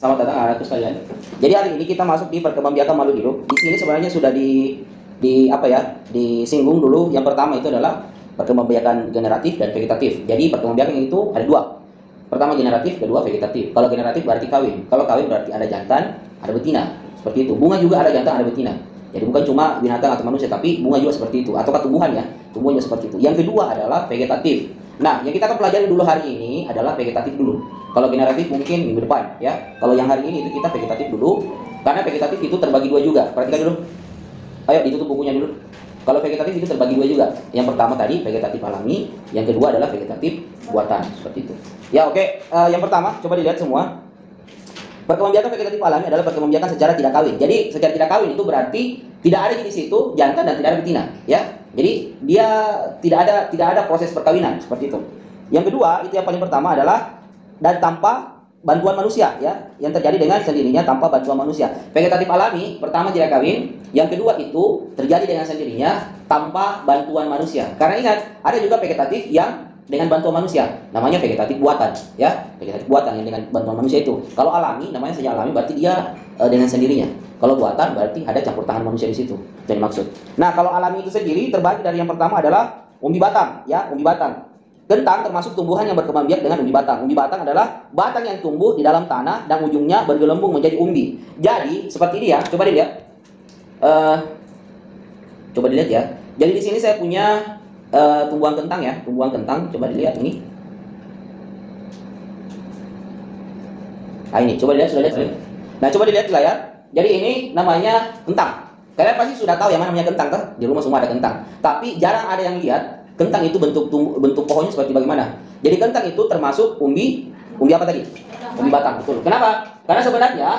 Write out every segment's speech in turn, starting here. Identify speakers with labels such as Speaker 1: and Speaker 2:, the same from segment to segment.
Speaker 1: Selamat datang anak sekalian. Jadi hari ini kita masuk di perkembangbiakan makhluk hidup. Di sini sebenarnya sudah disinggung dulu. Yang pertama itu adalah perkembangbiakan generatif dan vegetatif. Jadi perkembangbiakan itu ada dua. Pertama generatif, kedua vegetatif. Kalau generatif berarti kawin. Kalau kawin berarti ada jantan, ada betina. Seperti itu. Bunga juga ada jantan, ada betina. Jadi bukan cuma binatang atau manusia, tapi bunga juga seperti itu. Atau tumbuhan ya, tumbuhnya seperti itu. Yang kedua adalah vegetatif. Nah, yang kita akan pelajari dulu hari ini adalah vegetatif dulu. Kalau generatif mungkin minggu depan ya. Kalau yang hari ini itu kita vegetatif dulu. Karena vegetatif itu terbagi dua juga. Perhatikan dulu. Ayo ditutup bukunya dulu. Kalau vegetatif itu terbagi dua juga. Yang pertama tadi vegetatif alami, yang kedua adalah vegetatif buatan, seperti itu. Ya oke. Yang pertama coba dilihat semua. Perkembangbiakan vegetatif alami adalah perkembangbiakan secara tidak kawin. Jadi secara tidak kawin itu berarti tidak ada di situ jantan dan tidak ada betina, ya. Jadi dia tidak ada proses perkawinan seperti itu. Yang kedua itu yang paling pertama adalah dan tanpa bantuan manusia, ya, yang terjadi dengan sendirinya tanpa bantuan manusia. Vegetatif alami pertama tidak kawin, yang kedua itu terjadi dengan sendirinya tanpa bantuan manusia. Karena ingat ada juga vegetatif yang dengan bantuan manusia, namanya vegetatif buatan, ya, vegetatif buatan yang dengan bantuan manusia itu. Kalau alami namanya saja alami, berarti dia dengan sendirinya. Kalau buatan berarti ada campur tangan manusia di situ, jadi maksud. Nah kalau alami itu sendiri terbagi dari yang pertama adalah umbi batang, ya, umbi batang. Kentang termasuk tumbuhan yang berkembang biak dengan umbi batang. Umbi batang adalah batang yang tumbuh di dalam tanah dan ujungnya bergelembung menjadi umbi. Jadi seperti ini ya, coba dilihat. Coba dilihat ya. Jadi di sini saya punya tumbuhan kentang ya, tumbuhan kentang. Coba dilihat ini. Nah ini, coba dilihat, sudah lihat. Nah coba dilihat di layar. Jadi ini namanya kentang. Kalian pasti sudah tahu yang mana namanya kentang kan? Di rumah semua ada kentang. Tapi jarang ada yang lihat kentang itu bentuk pohonnya seperti bagaimana. Jadi kentang itu termasuk umbi apa tadi? Umbi batang, betul. Kenapa? Karena sebenarnya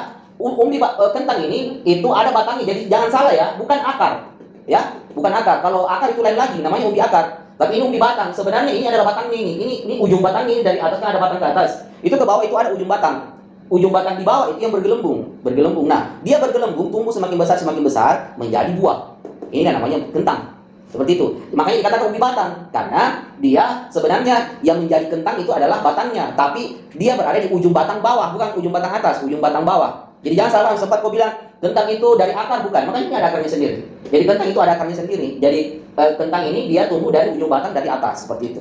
Speaker 1: kentang ini itu ada batangnya. Jadi jangan salah ya, bukan akar. Ya, bukan akar. Kalau akar itu lain lagi, namanya umbi akar. Tapi ini umbi batang. Sebenarnya ini adalah batangnya ini. Ini ujung batangnya ini, dari atas kan ada batang ke atas. Itu ke bawah itu ada ujung batang. Ujung batang di bawah itu yang bergelembung. Nah, dia bergelembung, tumbuh semakin besar menjadi buah. Ini namanya kentang. Seperti itu. Makanya dikatakan umbi batang, karena dia sebenarnya yang menjadi kentang itu adalah batangnya, tapi dia berada di ujung batang bawah, bukan ujung batang atas, ujung batang bawah. Jadi jangan salah, sempat kau bilang kentang itu dari akar, bukan. Makanya ini ada akarnya sendiri. Jadi kentang itu ada akarnya sendiri. Jadi kentang ini dia tumbuh dari ujung batang dari atas, seperti itu.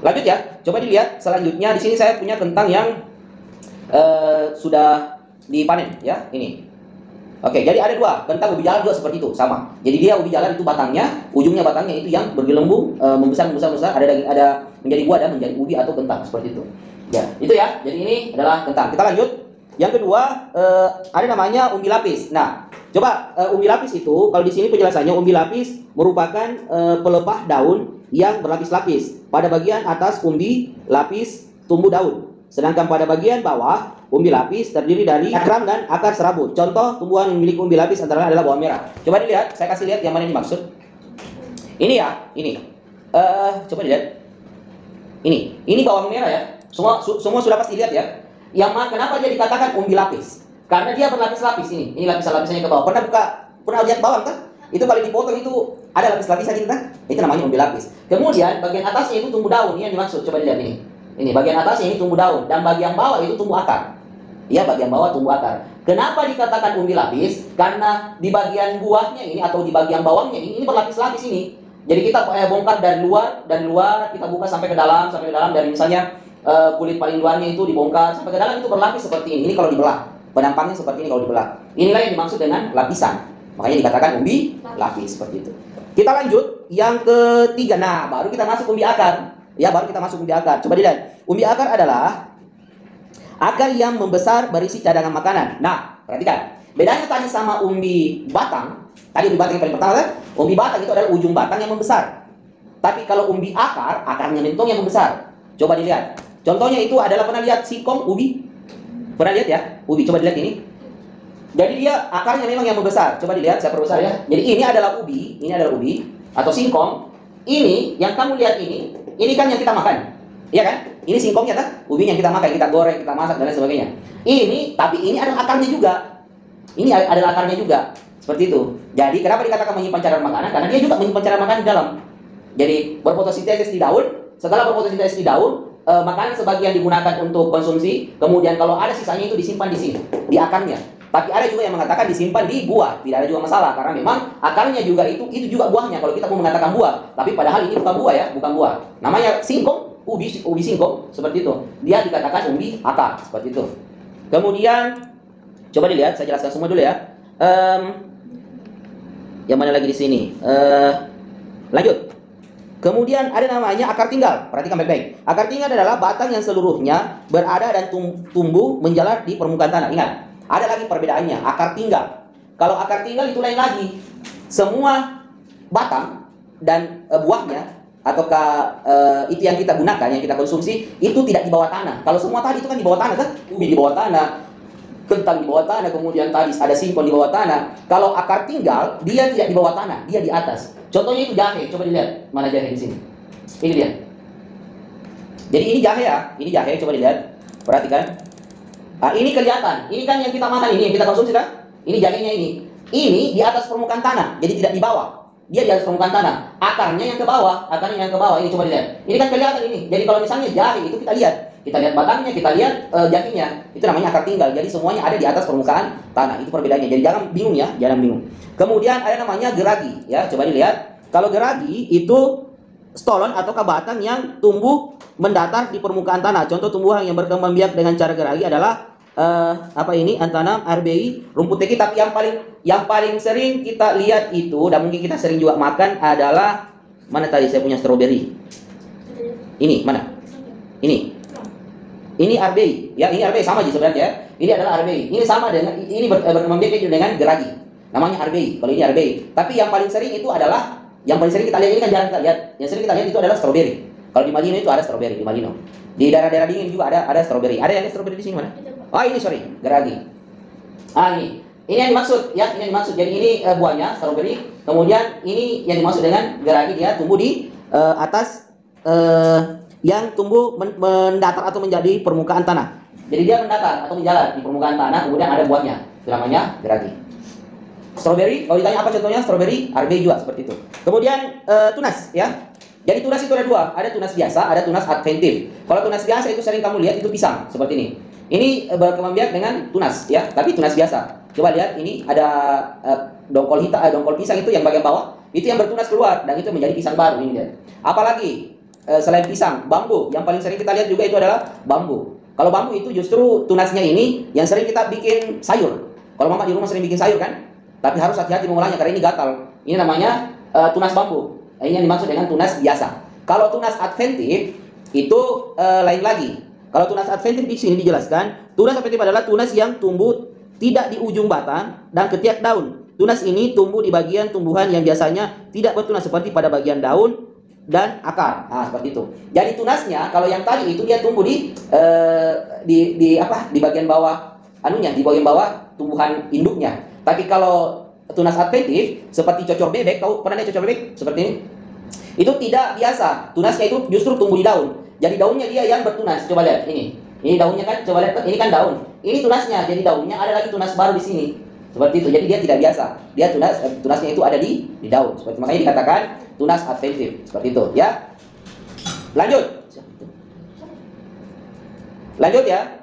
Speaker 1: Lanjut ya. Coba dilihat selanjutnya. Di sini saya punya kentang yang sudah dipanen ya, ini. Oke, jadi ada dua, kentang ubi jalar juga seperti itu, sama. Jadi dia ubi jalar itu batangnya, ujungnya batangnya itu yang bergelembung, membesar, ada menjadi buah dan menjadi ubi atau kentang, seperti itu. Ya, itu ya. Jadi ini adalah kentang. Kita lanjut. Yang kedua, ada namanya umbi lapis. Nah, coba umbi lapis itu, kalau di sini penjelasannya, umbi lapis merupakan pelepah daun yang berlapis-lapis. Pada bagian atas umbi lapis tumbuh daun. Sedangkan pada bagian bawah, umbi lapis terdiri dari akram dan akar serabut. Contoh tumbuhan yang memiliki umbi lapis antara adalah bawang merah. Coba dilihat, saya kasih lihat yang mana yang dimaksud. Ini ya, ini. Coba dilihat. Ini bawang merah ya. Semua sudah pasti lihat ya. Kenapa dia dikatakan umbi lapis? Karena dia berlapis-lapis ini. Ini lapisan-lapisannya ke bawah. Pernah lihat bawang kan? Itu kalau dipotong itu ada lapis-lapisan itu kan? Itu namanya umbi lapis. Kemudian bagian atasnya itu tumbuh daun. Ini yang dimaksud. Coba dilihat ini. Ini bagian atasnya ini tumbuh daun dan bagian bawah itu tumbuh akar. Ya, bagian bawah tumbuh akar. Kenapa dikatakan umbi lapis? Karena di bagian buahnya ini atau di bagian bawahnya ini berlapis-lapis ini. Jadi kita bongkar dari luar kita buka sampai ke dalam dari misalnya kulit paling luarnya itu dibongkar sampai ke dalam itu berlapis seperti ini. Ini kalau dibelah, penampangnya seperti ini kalau dibelah. Inilah yang dimaksud dengan lapisan. Makanya dikatakan umbi lapis seperti itu. Kita lanjut yang ketiga. Nah, baru kita masuk umbi akar. Ya, baru kita masuk umbi akar. Coba dilihat. Umbi akar adalah akar yang membesar berisi cadangan makanan. Nah, perhatikan. Bedanya tadi sama umbi batang. Tadi umbi batang yang paling pertama kan? Umbi batang itu adalah ujung batang yang membesar. Tapi kalau umbi akar, akarnya lintong yang membesar. Coba dilihat. Contohnya itu adalah, pernah lihat singkong ubi? Pernah lihat ya? Ubi, coba dilihat ini. Jadi dia akarnya memang yang membesar. Coba dilihat, saya perbesar ya. Jadi ini adalah ubi atau singkong. Ini yang kamu lihat ini kan yang kita makan. Iya kan? Ini singkongnya kan? Ubi yang kita makan, kita goreng, kita masak dan lain sebagainya. Tapi ini adalah akarnya juga. Ini adalah akarnya juga. Seperti itu. Jadi kenapa dikatakan menyimpan cadangan makanan? Karena dia juga menyimpan cadangan makanan di dalam. Jadi berfotosintesis di daun, setelah berfotosintesis di daun, makanan sebagian digunakan untuk konsumsi, kemudian kalau ada sisanya itu disimpan di sini, di akarnya. Tapi ada juga yang mengatakan disimpan di buah, tidak ada juga masalah karena memang akarnya juga itu juga buahnya. Kalau kita mau mengatakan buah, tapi padahal ini bukan buah ya, bukan buah. Namanya singkong, ubi singkong seperti itu. Dia dikatakan umbi akar seperti itu. Kemudian coba dilihat, saya jelaskan semua dulu ya. Yang mana lagi di sini? Lanjut. Kemudian ada namanya akar tinggal. Perhatikan baik-baik. Akar tinggal adalah batang yang seluruhnya berada dan tumbuh menjalar di permukaan tanah. Ingat, ada lagi perbedaannya. Akar tinggal. Kalau akar tinggal itu lain lagi. Semua batang dan buahnya ataukah itu yang kita gunakan, yang kita konsumsi itu tidak di bawah tanah. Kalau semua tadi itu kan di bawah tanah kan? Ubi di bawah tanah, kentang di bawah tanah, kemudian tadi ada singkong di bawah tanah. Kalau akar tinggal, dia tidak di bawah tanah, dia di atas. Contohnya itu jahe, coba dilihat. Mana jahe di sini? Ini dia. Jadi ini jahe ya, ini jahe, coba dilihat. Perhatikan. Nah, ini kelihatan. Ini kan yang kita makan, ini yang kita konsumsi kan? Ini jahenya ini. Ini di atas permukaan tanah, jadi tidak di bawah. Dia di atas permukaan tanah. Akarnya yang ke bawah, akarnya yang ke bawah. Ini coba dilihat. Ini kan kelihatan ini. Jadi kalau misalnya jahe itu kita lihat batangnya, kita lihat jahenya. Itu namanya akar tinggal. Jadi semuanya ada di atas permukaan tanah. Itu perbedaannya. Jadi jangan bingung ya, jangan bingung. Kemudian ada namanya geragi, ya. Coba dilihat. Kalau geragi itu stolon atau batang yang tumbuh mendatar di permukaan tanah. Contoh tumbuhan yang berkembang biak dengan cara geragi adalah antanam, RBI, rumput teki. Tapi yang paling sering kita lihat itu, dan mungkin kita sering juga makan adalah mana tadi saya punya stroberi. Ini mana? Ini RBI, ya. Ini RBI sama aja sebenarnya ya. Ini adalah RBI. Ini sama dengan ini berkembang biak dengan geragi. Namanya RBI. Kalau ini RBI. Tapi yang paling sering itu adalah yang paling sering kita lihat, ini kan jarang kita lihat. Yang sering kita lihat itu adalah stroberi. Kalau di Malino itu ada stroberi di Malino. Di daerah-daerah dingin juga ada stroberi. Ada yang stroberi di sini mana? Oh ini sorry, geragi. Ini yang dimaksud ya, ini yang dimaksud. Jadi ini buahnya stroberi. Kemudian ini yang dimaksud dengan geragi, dia tumbuh di atas yang tumbuh mendatar atau menjadi permukaan tanah. Jadi dia mendatar atau menjalar di permukaan tanah, kemudian ada buahnya. Itu namanya geragi. Stroberi, kalau ditanya apa contohnya, stroberi, RB juga seperti itu. Kemudian tunas, ya. Jadi tunas itu ada dua, ada tunas biasa, ada tunas adventif. Kalau tunas biasa itu sering kamu lihat itu pisang seperti ini. Ini berkembang biak dengan tunas, ya, tapi tunas biasa. Coba lihat, ini ada dongkol hitam, dongkol pisang itu yang bagian bawah, itu yang bertunas keluar dan itu menjadi pisang baru ini dia. Apalagi selain pisang, bambu, yang paling sering kita lihat juga itu adalah bambu. Kalau bambu itu justru tunasnya ini yang sering kita bikin sayur. Kalau mama di rumah sering bikin sayur kan? Tapi harus hati-hati mengolahnya karena ini gatal. Ini namanya tunas bambu. Ini yang dimaksud dengan tunas biasa. Kalau tunas adventif itu lain lagi. Kalau tunas adventif di sini dijelaskan, tunas adventif adalah tunas yang tumbuh tidak di ujung batang dan ketiak daun. Tunas ini tumbuh di bagian tumbuhan yang biasanya tidak bertunas seperti pada bagian daun dan akar. Nah, seperti itu. Jadi tunasnya kalau yang tadi itu dia tumbuh di bagian bawah di bagian bawah tumbuhan induknya. Tapi kalau tunas adventif seperti cocor bebek, tahu pernah lihat cocor bebek seperti ini? Itu tidak biasa. Tunasnya itu justru tumbuh di daun. Jadi daunnya dia yang bertunas. Coba lihat ini. Ini daunnya kan, coba lihat ini kan daun. Ini tunasnya. Jadi daunnya ada lagi tunas baru di sini. Seperti itu. Jadi dia tidak biasa. Dia tunasnya itu ada di daun. Seperti makanya dikatakan tunas adventif. Seperti itu, ya. Lanjut. Lanjut ya.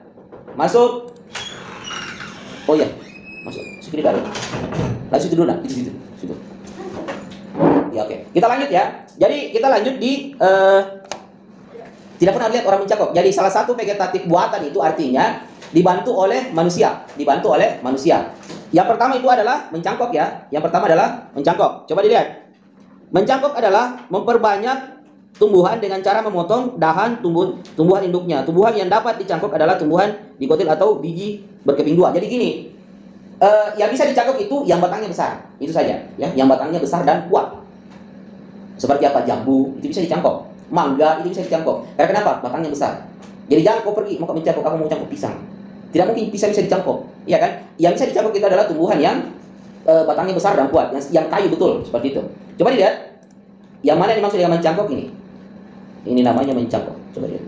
Speaker 1: Masuk. Oh ya. Masuk. Sekali baru. Lanjut dulu nah, di situ. Ya oke. Kita lanjut ya. Jadi kita lanjut di tidak pernah lihat orang mencangkok. Jadi salah satu vegetatif buatan itu artinya dibantu oleh manusia, Yang pertama itu adalah mencangkok ya. Yang pertama adalah mencangkok. Coba dilihat. Mencangkok adalah memperbanyak tumbuhan dengan cara memotong dahan tumbuhan induknya. Tumbuhan yang dapat dicangkok adalah tumbuhan dikotil atau biji berkeping dua. Jadi gini, yang bisa dicangkok itu yang batangnya besar, itu saja ya, yang batangnya besar dan kuat. Seperti apa? Jambu itu bisa dicangkok, mangga itu bisa dicangkok. Karena kenapa? Batangnya besar. Jadi jangan kau pergi mau mencangkok, kamu mau cangkok pisang, tidak mungkin bisa dicangkok, iya kan? Yang bisa dicangkok itu adalah tumbuhan yang batangnya besar dan kuat, yang kayu betul seperti itu. Coba dilihat, yang mana yang dimaksud dengan mencangkok ini? Ini namanya mencangkok. Coba lihat.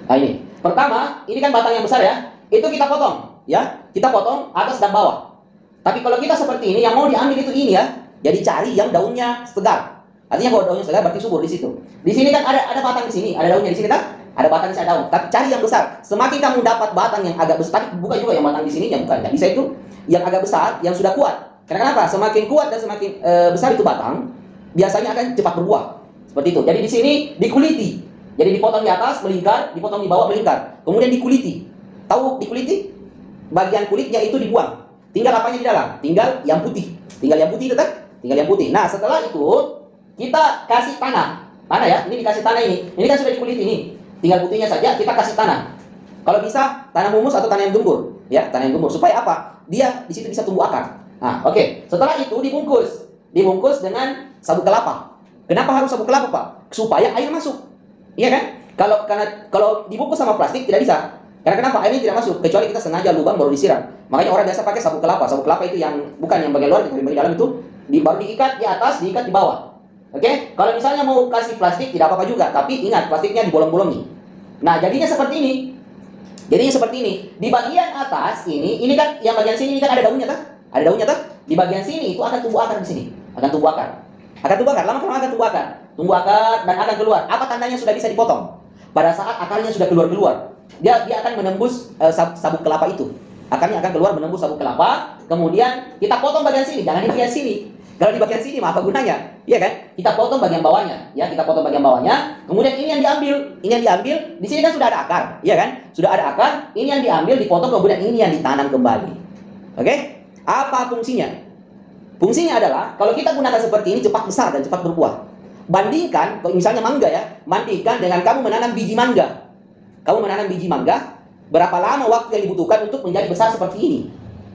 Speaker 1: Nah ini. Pertama, ini kan batang yang besar ya. Itu kita potong, ya. Kita potong atas dan bawah. Tapi kalau kita seperti ini, yang mau diambil itu ini ya. Jadi cari yang daunnya segar. Artinya kalau daunnya segar berarti subur di situ. Di sini kan ada batang di sini, ada daunnya di sini kan? Ada batang di sini, ada daun. Tapi cari yang besar. Semakin kamu dapat batang yang agak besar, tapi bukan juga yang batang di sini, yang bukan. Nggak bisa itu yang agak besar, yang sudah kuat. Karena kenapa? Semakin kuat dan semakin besar itu batang, biasanya akan cepat berbuah. Seperti itu. Jadi di sini dikuliti. Jadi dipotong di atas melingkar, dipotong di bawah melingkar. Kemudian dikuliti. Tahu dikuliti? Bagian kulitnya itu dibuang. Tinggal apanya di dalam? Tinggal yang putih. Tinggal yang putih itu kan? Tinggal yang putih. Nah, setelah itu kita kasih tanah. Tanah ya, ini dikasih tanah ini. Ini kan sudah dikuliti nih. Tinggal putihnya saja kita kasih tanah. Kalau bisa tanam humus atau tanah yang gembur, ya, tanah yang gembur. Supaya apa? Dia di situ bisa tumbuh akar. Nah, oke. Setelah itu dibungkus. Dibungkus dengan sabut kelapa. Kenapa harus sabut kelapa, Pak? Supaya air masuk. Iya kan? Kalau dibungkus sama plastik tidak bisa. Karena kenapa? Airnya tidak masuk kecuali kita sengaja lubang baru disiram. Makanya orang biasa pakai sabuk kelapa. Sabuk kelapa itu yang bukan yang bagian luar, tapi bagian dalam itu baru diikat di atas, diikat di bawah. Oke? Kalau misalnya mau kasih plastik tidak apa-apa juga, tapi ingat plastiknya dibolong-bolongi. Nah, jadinya seperti ini. Jadinya seperti ini. Di bagian atas ini kan yang bagian sini ini kan ada daunnya kan? Ada daunnya kan? Di bagian sini itu akan tumbuh akar di sini. Akan tumbuh akar. Akan tumbuh akar, lama-lama akan tumbuh akar. Tumbuh akar dan akan keluar. Apa tandanya sudah bisa dipotong? Pada saat akarnya sudah keluar-keluar, dia akan menembus sabuk kelapa itu. Akarnya akan keluar menembus sabuk kelapa. Kemudian kita potong bagian sini, jangan di bagian sini. Kalau di bagian sini, apa gunanya? Iya kan? Kita potong bagian bawahnya, ya kita potong bagian bawahnya. Kemudian ini yang diambil, ini yang diambil. Di sini kan sudah ada akar, iya kan? Sudah ada akar. Ini yang diambil, dipotong, kemudian ini yang ditanam kembali. Oke? Apa fungsinya? Fungsinya adalah kalau kita gunakan seperti ini cepat besar dan cepat berbuah. Bandingkan, misalnya mangga ya, bandingkan dengan kamu menanam biji mangga. Kamu menanam biji mangga, berapa lama waktu yang dibutuhkan untuk menjadi besar seperti ini?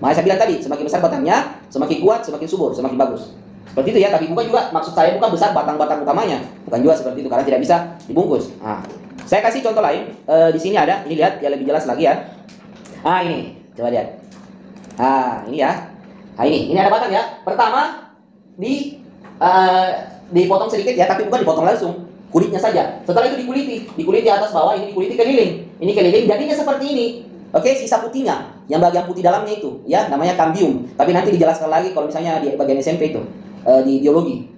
Speaker 1: Makanya saya bilang tadi, semakin besar batangnya, semakin kuat, semakin subur, semakin bagus. Seperti itu ya, tapi bukan juga, maksud saya bukan besar batang-batang utamanya. Bukan juga seperti itu, karena tidak bisa dibungkus. Nah, saya kasih contoh lain, di sini ada, ini lihat, ya lebih jelas lagi ya. Ah, ini, coba lihat. Ah, ini ya. Nah, ini ada batang ya. Pertama, dipotong sedikit ya, tapi bukan dipotong langsung. Kulitnya saja. Setelah itu dikuliti atas bawah, ini dikuliti keliling. Ini keliling, jadinya seperti ini. Oke, sisa putihnya, yang bagian putih dalamnya itu, ya, namanya kambium. Tapi nanti dijelaskan lagi kalau misalnya di bagian SMP itu, di biologi.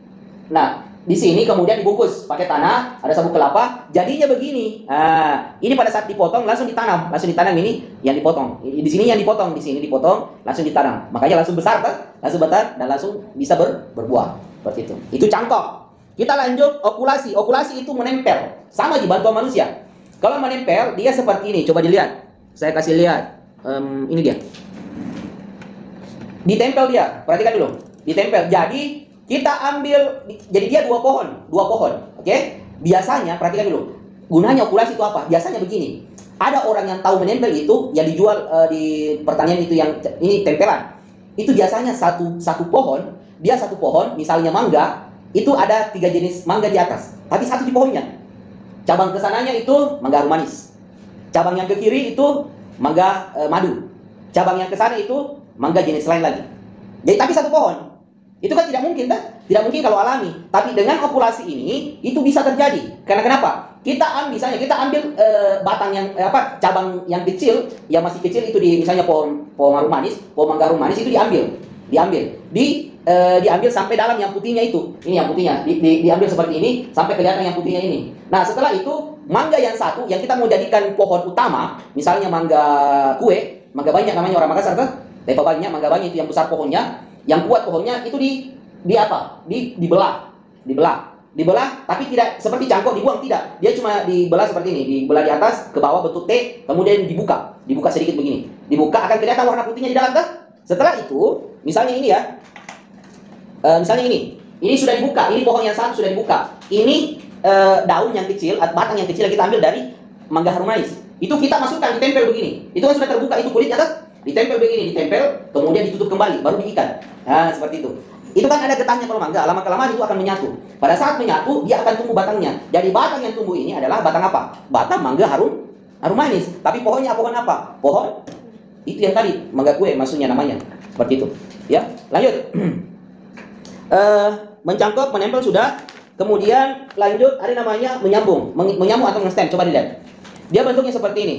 Speaker 1: Nah, di sini kemudian dibungkus pakai tanah, ada sabuk kelapa, jadinya begini. Nah, ini pada saat dipotong langsung ditanam ini yang dipotong. Di sini yang dipotong, di sini dipotong, langsung ditanam. Makanya langsung besar kan? Langsung besar dan langsung bisa berbuah. Seperti itu. Itu cangkok. Kita lanjut okulasi. Okulasi itu menempel. Sama di bantuan manusia. Kalau menempel, dia seperti ini. Coba dilihat. Saya kasih lihat. Ini dia. Ditempel dia. Perhatikan dulu. Ditempel. Jadi, kita ambil. Jadi dia dua pohon. Oke? Biasanya, perhatikan dulu. Gunanya okulasi itu apa? Biasanya begini. Ada orang yang tahu menempel itu, yang dijual di pertanian itu yang ini tempelan. Itu biasanya satu pohon. Dia satu pohon, misalnya mangga. Itu ada 3 jenis mangga di atas, tapi satu di pohonnya. Cabang kesananya itu mangga harum manis. Cabang yang ke kiri itu mangga madu. Cabang yang ke sana itu mangga jenis lain lagi. Jadi tapi satu pohon. Itu kan tidak mungkin kan? Tidak mungkin kalau alami. Tapi dengan okulasi ini itu bisa terjadi. Karena kenapa? Kita ambil batang yang cabang yang kecil, yang masih kecil itu misalnya pohon harum manis, pohon mangga harum manis itu diambil sampai dalam yang putihnya itu. Ini yang putihnya. Diambil seperti ini sampai kelihatan yang putihnya ini. Nah, setelah itu mangga yang satu yang kita mau jadikan pohon utama, misalnya mangga kue, mangga banyak namanya orang Makassar kan? Tepa banyak, mangga banyak itu yang besar pohonnya, yang kuat pohonnya itu dibelah, tapi tidak seperti cangkok dibuang, tidak. Dia cuma dibelah seperti ini, dibelah di atas ke bawah bentuk T, kemudian dibuka sedikit begini. Dibuka akan kelihatan warna putihnya di dalam kan? Setelah itu, misalnya ini ya. Misalnya ini sudah dibuka, ini pohon yang satu sudah dibuka. Ini daun yang kecil, batang yang kecil yang kita ambil dari mangga harum manis. Itu kita masukkan, ditempel begini. Itu kan sudah terbuka, itu kulitnya kan? Ditempel begini, kemudian ditutup kembali, baru diikat. Nah, seperti itu. Itu kan ada getahnya kalau mangga, lama-kelamaan itu akan menyatu. Pada saat menyatu, dia akan tumbuh batangnya. Jadi batang yang tumbuh ini adalah batang apa? Batang mangga harum manis. Tapi pohonnya pohon apa? Pohon itu yang tadi, mangga kue maksudnya namanya. Seperti itu. Ya, lanjut. Mencangkok, menempel sudah. Kemudian lanjut ada namanya menyambung atau ngestem. Coba dilihat. Dia bentuknya seperti ini.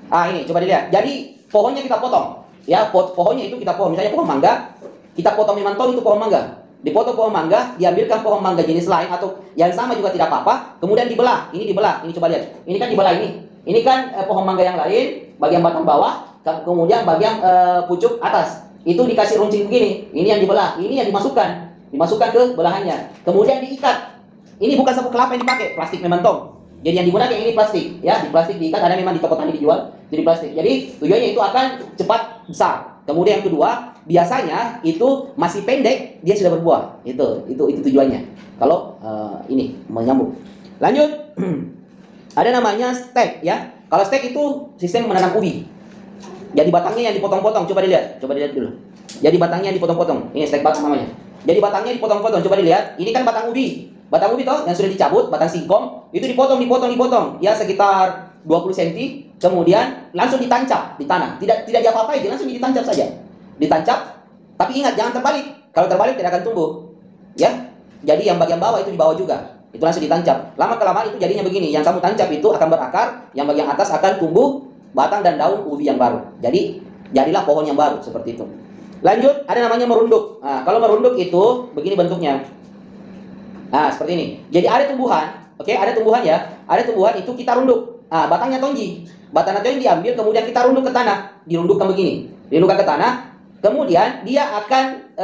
Speaker 1: Ini coba dilihat. Jadi pohonnya kita potong. Ya, pohonnya itu kita potong. Misalnya pohon mangga, kita potong memang itu pohon mangga. dipotong pohon mangga, diambilkan pohon mangga jenis lain atau yang sama juga tidak apa-apa, kemudian dibelah. Ini dibelah, ini coba lihat. Ini kan dibelah ini. Ini kan pohon mangga yang lain, bagian batang bawah, kemudian bagian pucuk atas. Itu dikasih runcing begini. Ini yang dibelah, ini yang dimasukkan ke belahannya. Kemudian diikat. Ini bukan sabuk kelapa yang dipakai, plastik memantong. Jadi yang digunakan ini plastik, ya, di plastik diikat, ada memang di toko tani dijual jadi plastik. Jadi tujuannya itu akan cepat besar. Kemudian yang kedua, biasanya itu masih pendek dia sudah berbuah. Itu tujuannya. Kalau ini menyambung. Lanjut. Ada namanya stek, ya. Kalau stek itu sistem menanam ubi. Jadi batangnya yang dipotong-potong, coba dilihat dulu. Jadi batangnya yang dipotong-potong. Ini stek batang namanya. Jadi batangnya dipotong-potong, coba dilihat. Ini kan batang ubi. Batang ubi toh yang sudah dicabut, batang singkong, itu dipotong. Ya sekitar 20 cm, kemudian langsung ditancap di tanah. Tidak diapa-apai, langsung ditancap saja. Ditancap, tapi ingat jangan terbalik. Kalau terbalik tidak akan tumbuh. Ya. Jadi yang bagian bawah itu di bawah juga. Itu langsung ditancap. Lama kelamaan itu jadinya begini. Yang kamu tancap itu akan berakar, yang bagian atas akan tumbuh batang dan daun ubi yang baru. Jadi jadilah pohon yang baru seperti itu. Lanjut, ada namanya merunduk. Nah, kalau merunduk itu begini bentuknya. Nah, seperti ini. Jadi ada tumbuhan, oke, ada tumbuhan ya. Ada tumbuhan itu kita runduk. Nah, batangnya tonji. Batangnya tonji diambil, kemudian kita runduk ke tanah. Dirundukkan begini. Dirundukkan ke tanah. Kemudian dia akan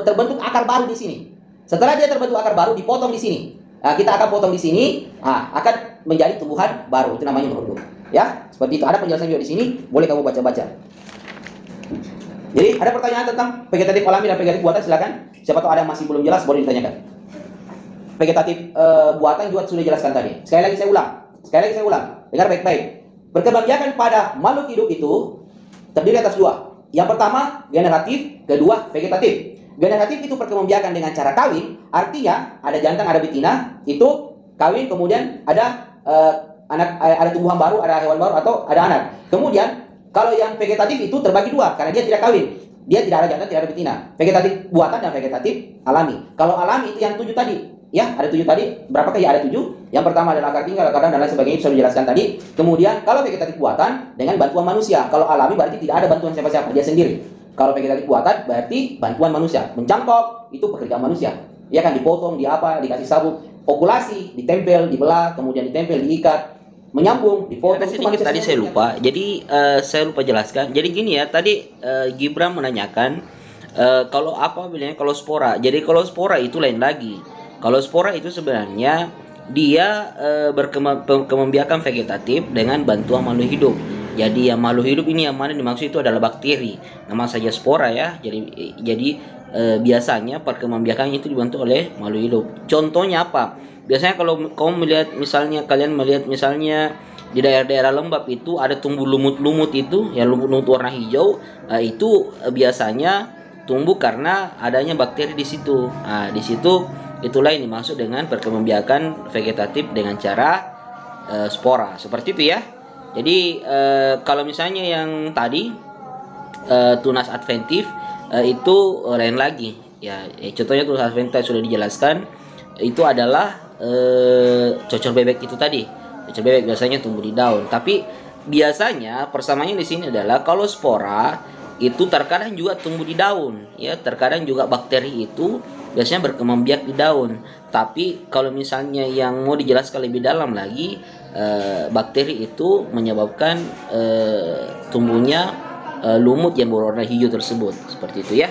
Speaker 1: terbentuk akar baru di sini. Setelah dia terbentuk akar baru, dipotong di sini. Nah, kita akan potong di sini. Nah, akan menjadi tumbuhan baru. Itu namanya merunduk. Ya, seperti itu. Ada penjelasan juga di sini. Boleh kamu baca-baca. Jadi ada pertanyaan tentang vegetatif alami dan vegetatif buatan, silakan. Siapa tahu ada yang masih belum jelas, boleh ditanyakan. Vegetatif buatan juga sudah jelaskan tadi. Sekali lagi saya ulang. Dengar baik-baik. Perkembangbiakan pada makhluk hidup itu terdiri atas dua. Yang pertama generatif, kedua vegetatif. Generatif itu perkembangbiakan dengan cara kawin, artinya ada jantan, ada betina, itu kawin, kemudian ada ada tumbuhan baru, ada hewan baru atau ada anak. Kemudian kalau yang vegetatif itu terbagi dua karena dia tidak kawin. Dia tidak ada jantan, tidak ada betina. Vegetatif buatan dan vegetatif alami. Kalau alami itu yang 7 tadi. Ya, ada 7 tadi. Berapakah ya? Ada 7. Yang pertama adalah akar tinggal, akar dan lain sebagainya, sudah dijelaskan tadi. Kemudian kalau vegetatif buatan dengan bantuan manusia. Kalau alami berarti tidak ada bantuan siapa-siapa, dia sendiri. Kalau vegetatif buatan berarti bantuan manusia. Mencangkok itu pekerjaan manusia. Ya kan, dipotong, dikasih sabuk, okulasi, ditempel, dibelah, kemudian ditempel, diikat, menyambung, dipotong.
Speaker 2: Sedikit tadi saya lupa. Jadi saya lupa jelaskan. Jadi gini ya, tadi Gibran menanyakan kalau apa bilangnya kalau spora. Jadi kalau spora itu lain lagi. Kalau spora itu sebenarnya dia berkembangbiakan vegetatif dengan bantuan makhluk hidup. Jadi yang makhluk hidup ini yang mana dimaksud itu adalah bakteri. Nama saja spora ya. Jadi biasanya perkembangbiakan itu dibantu oleh makhluk hidup. Contohnya apa? Biasanya kalau kamu kalian melihat misalnya di daerah-daerah lembab itu ada tumbuh lumut-lumut itu, ya lumut-lumut warna hijau, itu biasanya tumbuh karena adanya bakteri di situ. Nah, di situ itulah yang dimaksud dengan perkembangbiakan vegetatif dengan cara spora. Seperti itu ya. Jadi kalau misalnya yang tadi tunas adventif itu lain lagi. Ya, contohnya tunas adventif sudah dijelaskan. Itu adalah cocor bebek itu tadi. Cocor bebek biasanya tumbuh di daun. Tapi biasanya persamaannya di sini adalah kalau spora itu terkadang juga tumbuh di daun, ya. Terkadang juga bakteri itu biasanya berkembang biak di daun. Tapi kalau misalnya yang mau dijelaskan lebih dalam lagi, bakteri itu menyebabkan tumbuhnya lumut yang berwarna hijau tersebut. Seperti itu ya.